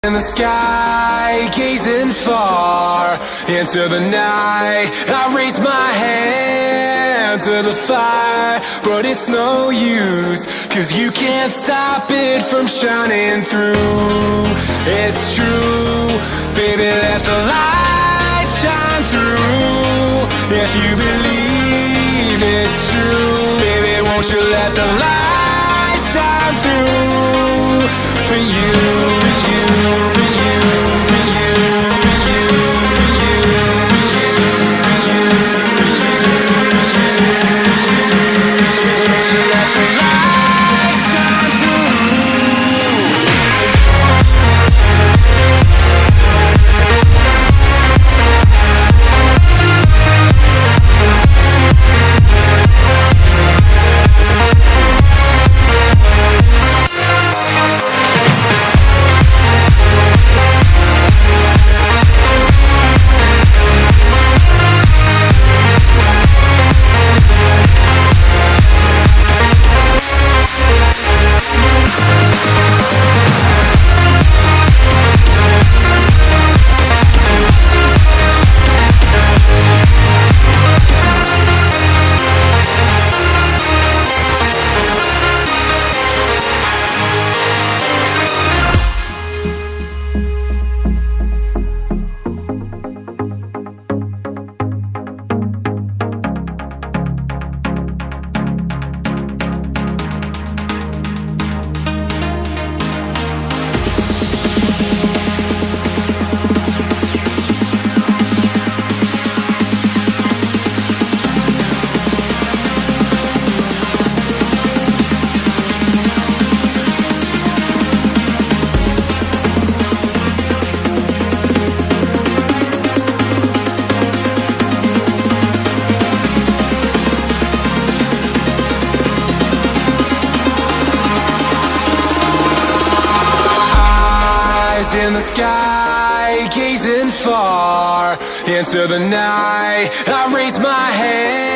in the sky, gazing far into the night. I raise my hand to the fire, but it's no use, 'cause you can't stop it from shining through. It's true, baby, let the light shine through. If you believe it's true, baby, won't you let the light shine through for you, for you, for you, for you, for you, for you, for you, won't you let the light shine through? In the sky, gazing far into the night, I raise my hand.